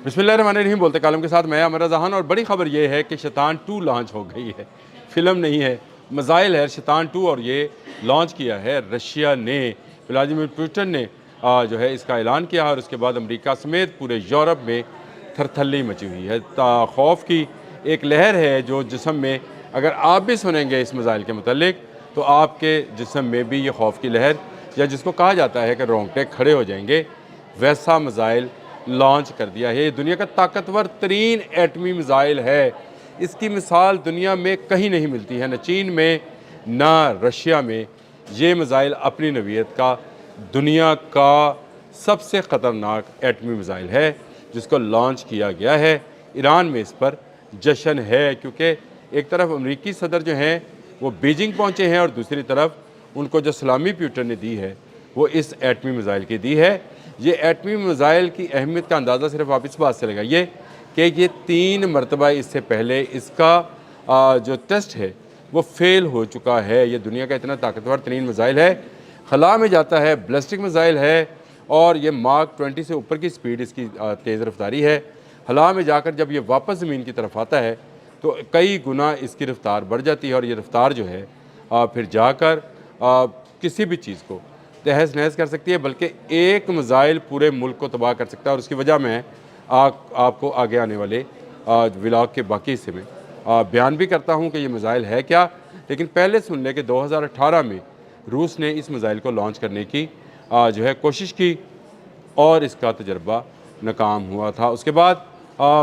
बिस्मिल्लाहिर्रहमानिर्रहीम बोलते कालम के साथ मैं अमर रज़ान। और बड़ी ख़बर यह है कि शैतान 2 लॉन्च हो गई है। फ़िल्म नहीं है, मिसाइल है शैतान 2, और ये लॉन्च किया है रशिया ने। व्लादिमीर पुतिन ने जो है इसका ऐलान किया और उसके बाद अमेरिका समेत पूरे यूरोप में थरथल्ली मची हुई है। खौफ की एक लहर है जो जिस्म में, अगर आप भी सुनेंगे इस मिसाइल के मतलब, तो आपके जिस्म में भी ये खौफ की लहर, या जिसको कहा जाता है कि रोंगटे खड़े हो जाएंगे, वैसा मिसाइल लॉन्च कर दिया है। ये दुनिया का ताकतवर तरीन एटमी मिसाइल है। इसकी मिसाल दुनिया में कहीं नहीं मिलती है, न चीन में न रशिया में। ये मिसाइल अपनी नवीयत का दुनिया का सबसे ख़तरनाक एटमी मिसाइल है जिसको लॉन्च किया गया है। ईरान में इस पर जश्न है क्योंकि एक तरफ अमेरिकी सदर जो हैं वो बीजिंग पहुँचे हैं और दूसरी तरफ उनको जो सलामी पुतिन ने दी है वो इस एटमी मिसाइल की दी है। ये एटमी मिसाइल की अहमियत का अंदाज़ा सिर्फ आप इस बात से लगाइए कि ये 3 मरतबा इससे पहले इसका जो टेस्ट है वो फेल हो चुका है। ये दुनिया का इतना ताकतवर तरीन मिसाइल है, खला में जाता है, बैलिस्टिक मिसाइल है, और ये मार्क 20 से ऊपर की स्पीड इसकी तेज़ रफ्तारी है। खला में जाकर जब ये वापस ज़मीन की तरफ आता है तो कई गुना इसकी रफ्तार बढ़ जाती है, और ये रफ्तार जो है फिर जाकर किसी भी चीज़ को तहस नहस कर सकती है, बल्कि एक मिसाइल पूरे मुल्क को तबाह कर सकता है। और उसकी वजह मैं आपको आगे आने वाले व्लॉग के बाकी हिस्से में बयान भी करता हूँ कि ये मिसाइल है क्या। लेकिन पहले सुन लें कि 2018 में रूस ने इस मिसाइल को लॉन्च करने की जो है कोशिश की और इसका तजर्बा नाकाम हुआ था। उसके बाद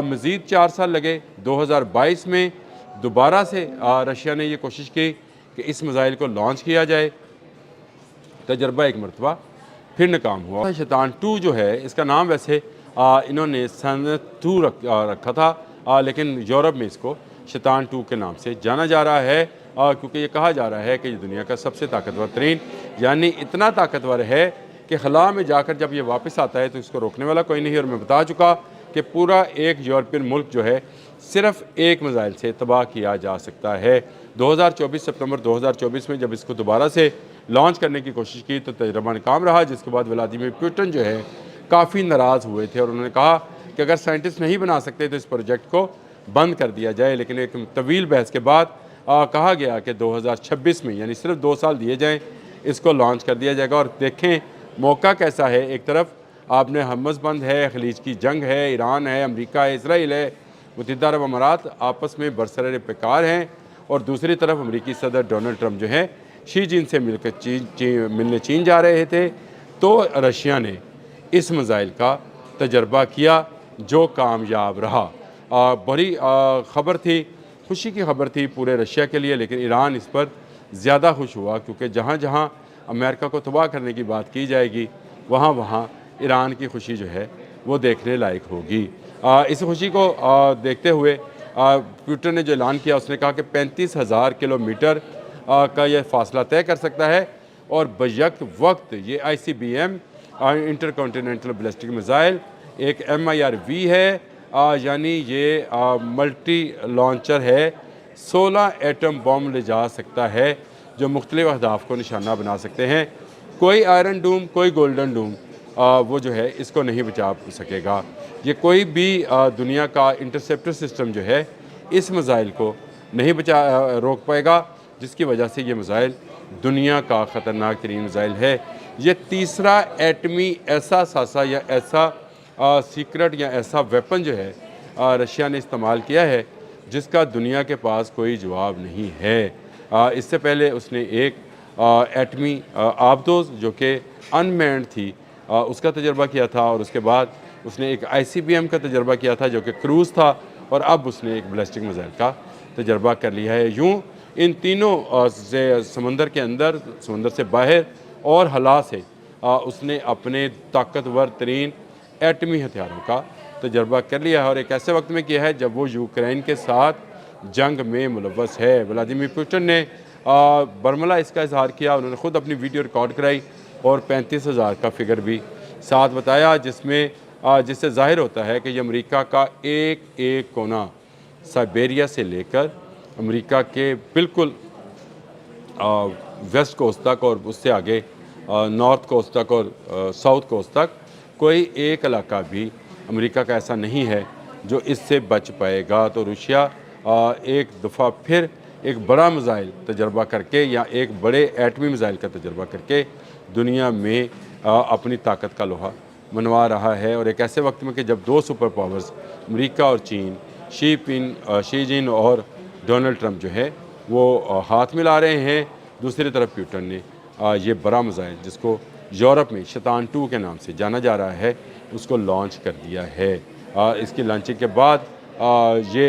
मज़ीद 4 साल लगे। 2022 में दोबारा से रशिया ने ये कोशिश की कि इस मिसाइल को लॉन्च किया जाए। तजर्बा एक मरतबा फिर नाकाम हुआ। शैतान 2 जो है इसका नाम वैसे इन्होंने सन 2 रखा था, लेकिन यूरोप में इसको शैतान 2 के नाम से जाना जा रहा है क्योंकि ये कहा जा रहा है कि ये दुनिया का सबसे ताकतवर तरीन, यानी इतना ताकतवर है कि खला में जाकर जब ये वापस आता है तो इसको रोकने वाला कोई नहीं। और मैं बता चुका कि पूरा एक यूरोपियन मुल्क जो है सिर्फ एक मिसाइल से तबाह किया जा सकता है। 2024 सितंबर 2024 में जब इसको दोबारा से लॉन्च करने की कोशिश की तो तजर्बा नाकाम रहा, जिसके बाद व्लादिमीर पुतिन जो है काफ़ी नाराज़ हुए थे और उन्होंने कहा कि अगर साइंटिस्ट नहीं बना सकते तो इस प्रोजेक्ट को बंद कर दिया जाए। लेकिन एक तवील बहस के बाद कहा गया कि 2026 में, यानी सिर्फ 2 साल दिए जाएँ, इसको लॉन्च कर दिया जाएगा। और देखें मौका कैसा है, एक तरफ आपने हमस बंद है, खलीज की जंग है, ईरान है, अमेरिका है, इसराइल है, मुत्तहिदा अरब अमारात आपस में बरसर पैकार हैं, और दूसरी तरफ अमेरिकी सदर डोनाल्ड ट्रंप जो हैं शी जिन से मिलकर मिलने चीन जा रहे थे। तो रशिया ने इस मिसाइल का तजर्बा किया जो कामयाब रहा। बड़ी ख़बर थी, खुशी की खबर थी पूरे रशिया के लिए, लेकिन ईरान इस पर ज़्यादा खुश हुआ क्योंकि जहाँ जहाँ अमेरिका को तबाह करने की बात की जाएगी वहाँ वहाँ ईरान की खुशी जो है वो देखने लायक होगी। इस खुशी को देखते हुए पुतिन ने जो ऐलान किया उसने कहा कि 35,000 किलोमीटर का यह फासला तय कर सकता है, और बयक वक्त ये ICBM इंटरकॉन्टिनेंटल बैलिस्टिक मिसाइल एक MIRV है, यानी ये मल्टी लॉन्चर है। 16 एटम बम ले जा सकता है जो मुख्तलिफ अहदाफ को निशाना बना सकते हैं। कोई आयरन डूम, कोई गोल्डन डूम वो जो है इसको नहीं बचा सकेगा। ये कोई भी दुनिया का इंटरसेप्टर सिस्टम जो है इस मिसाइल को नहीं रोक पाएगा, जिसकी वजह से ये मिसाइल दुनिया का ख़तरनाक तरीन मिसाइल है। ये तीसरा एटमी ऐसा सासा या ऐसा सीक्रेट या ऐसा वेपन जो है रशिया ने इस्तेमाल किया है जिसका दुनिया के पास कोई जवाब नहीं है। इससे पहले उसने एक एटमी आबदोज़ जो कि अनमैन्ड थी उसका तजर्बा किया था, और उसके बाद उसने एक ICBM का तजर्बा किया था जो कि क्रूज़ था, और अब उसने एक बैलिस्टिक मिसाइल का तजर्बा कर लिया है। यूँ इन तीनों से समंदर के अंदर, समंदर से बाहर और हला से उसने अपने ताकतवर तरीन एटमी हथियारों का तजर्बा कर लिया है, और एक ऐसे वक्त में किया है जब वो यूक्रेन के साथ जंग में मुलव्वस है। व्लादिमीर पुतिन ने बरमला इसका इजहार किया, उन्होंने ख़ुद अपनी वीडियो रिकॉर्ड कराई और 35,000 का फिगर भी साथ बताया, जिससे ज़ाहिर होता है कि ये अमेरिका का एक एक कोना साइबेरिया से लेकर अमेरिका के बिल्कुल वेस्ट कोस्ट तक और उससे आगे नॉर्थ कोस्ट तक और साउथ कोस्ट तक कोई एक इलाका भी अमेरिका का ऐसा नहीं है जो इससे बच पाएगा। तो रूसिया एक दफ़ा फिर एक बड़ा मिज़ाइल तजर्बा करके या एक बड़े एटमी मिज़ाइल का तजर्बा करके दुनिया में अपनी ताकत का लोहा मनवा रहा है। और एक ऐसे वक्त में कि जब दो सुपर पावर्स अमेरिका और चीन, शी जिन और डोनाल्ड ट्रंप जो है वो हाथ मिला रहे हैं, दूसरी तरफ पुतिन ने ये बड़ा मिज़ाइल जिसको यूरोप में शैतान 2 के नाम से जाना जा रहा है उसको लॉन्च कर दिया है। इसकी लॉन्चिंग के बाद ये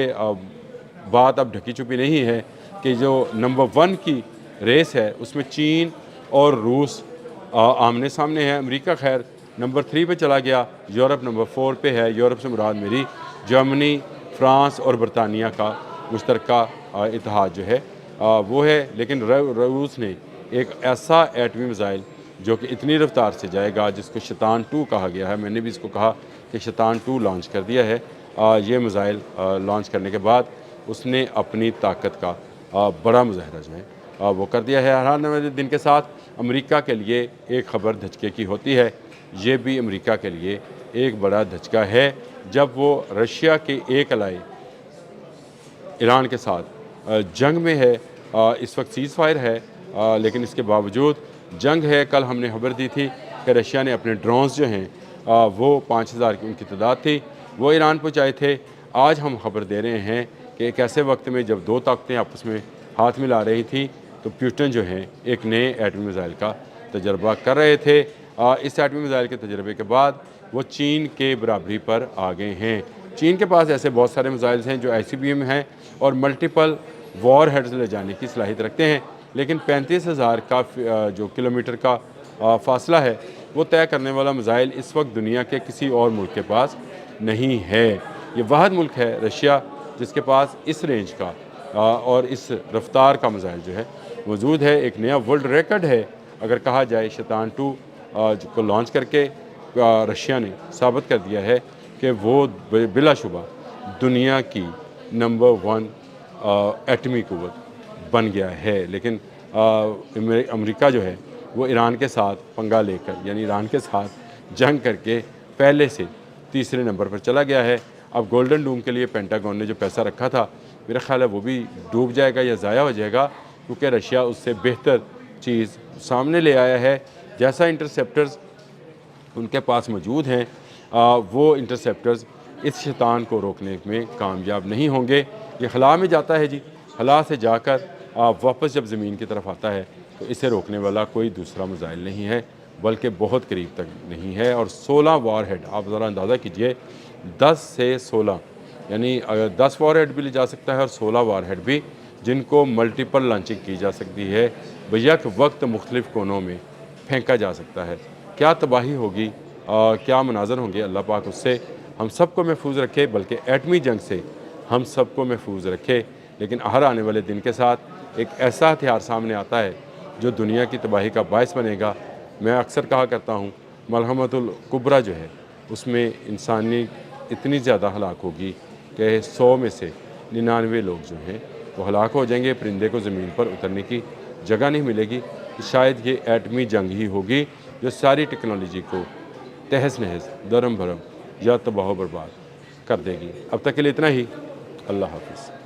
बात अब ढकी छुपी नहीं है कि जो नंबर 1 की रेस है उसमें चीन और रूस आमने सामने है। अमेरिका खैर नंबर 3 पे चला गया, यूरोप नंबर 4 पे है। यूरोप से मुराद मेरी जर्मनी, फ्रांस और बरतानिया का मुश्तरका इत्तेहाद जो है वो है। लेकिन रूस ने एक ऐसा एटमी मिज़ाइल जो कि इतनी रफ्तार से जाएगा जिसको शैतान 2 कहा गया है, मैंने भी इसको कहा कि शैतान 2 लॉन्च कर दिया है। ये मिज़ाइल लॉन्च करने के बाद उसने अपनी ताकत का बड़ा मुजाहरा जो है वो कर दिया है। हर नए दिन के साथ अमेरिका के लिए एक ख़बर धचके की होती है। ये भी अमेरिका के लिए एक बड़ा धचका है जब वो रशिया के एक अलाई ईरान के साथ जंग में है। इस वक्त सीज़ फायर है लेकिन इसके बावजूद जंग है। कल हमने खबर दी थी कि रशिया ने अपने ड्रोन्स जो हैं वो 5000 की उनकी तादाद थी वो ईरान पहुँचाए थे। आज हम खबर दे रहे हैं कि एक ऐसे वक्त में जब दो ताकतें आपस में हाथ मिला रही थी तो पुतिन जो हैं एक नए एटमी मिज़ाइल का तजर्बा कर रहे थे। इस एटमी मिज़ाइल के तजर्बे के बाद वो चीन के बराबरी पर आ गए हैं। चीन के पास ऐसे बहुत सारे मिज़ाइल्स हैं जो ICBM हैं और मल्टीपल वॉर हेड्स ले जाने की सलाहियत रखते हैं, लेकिन 35,000 का जो किलोमीटर का फासला है वो तय करने वाला मिज़ाइल इस वक्त दुनिया के किसी और मुल्क के पास नहीं है। ये वाहिद मुल्क है रशिया जिसके पास इस रेंज का और इस रफ्तार का मिज़ाइल जो है मौजूद है। एक नया वर्ल्ड रिकॉर्ड है अगर कहा जाए। शैतान 2 को लॉन्च करके रशिया ने साबित कर दिया है कि वो बिलाशुबा दुनिया की नंबर 1 एटमी क़ुव्वत बन गया है। लेकिन अमेरिका जो है वो ईरान के साथ पंगा लेकर यानी ईरान के साथ जंग करके पहले से तीसरे नंबर पर चला गया है। अब गोल्डन डूम के लिए पेंटागन ने जो पैसा रखा था मेरा ख्याल है वो भी डूब जाएगा या ज़ाया हो जाएगा, क्योंकि रशिया उससे बेहतर चीज़ सामने ले आया है। जैसा इंटरसेप्टर्स उनके पास मौजूद हैं वो इंटरसेप्टर्स इस शैतान को रोकने में कामयाब नहीं होंगे। ये खला में जाता है जी, खला से जाकर वापस जब ज़मीन की तरफ आता है तो इसे रोकने वाला कोई दूसरा मिज़ाइल नहीं है, बल्कि बहुत करीब तक नहीं है। और 16 वॉर हेड आप ज़रा अंदाज़ा कीजिए, 10 से 16 यानी 10 वॉर हेड भी ले जा सकता है और 16 वॉर हेड भी, जिनको मल्टीपल लॉन्चिंग की जा सकती है, बैक वक्त मुख्तलिफ़ कोनों में फेंका जा सकता है। क्या तबाही होगी, क्या मनाज़र होंगे, अल्लाह पाक उससे हम सबको महफूज रखे, बल्कि एटमी जंग से हम सबको महफूज रखे। लेकिन हर आने वाले दिन के साथ एक ऐसा हथियार सामने आता है जो दुनिया की तबाही का बायस बनेगा। मैं अक्सर कहा करता हूँ मलहमतुल कुबरा जो है उसमें इंसानी इतनी ज़्यादा हलाक होगी कि 100 में से 99 लोग जो हैं वो हलाक हो जाएंगे। परिंदे को ज़मीन पर उतरने की जगह नहीं मिलेगी। शायद ये एटमी जंग ही होगी जो सारी टेक्नोलॉजी को तहस नहस दरम भरम या तबाह बर्बाद कर देगी। अब तक के लिए इतना ही। अल्लाह हाफ़िज़।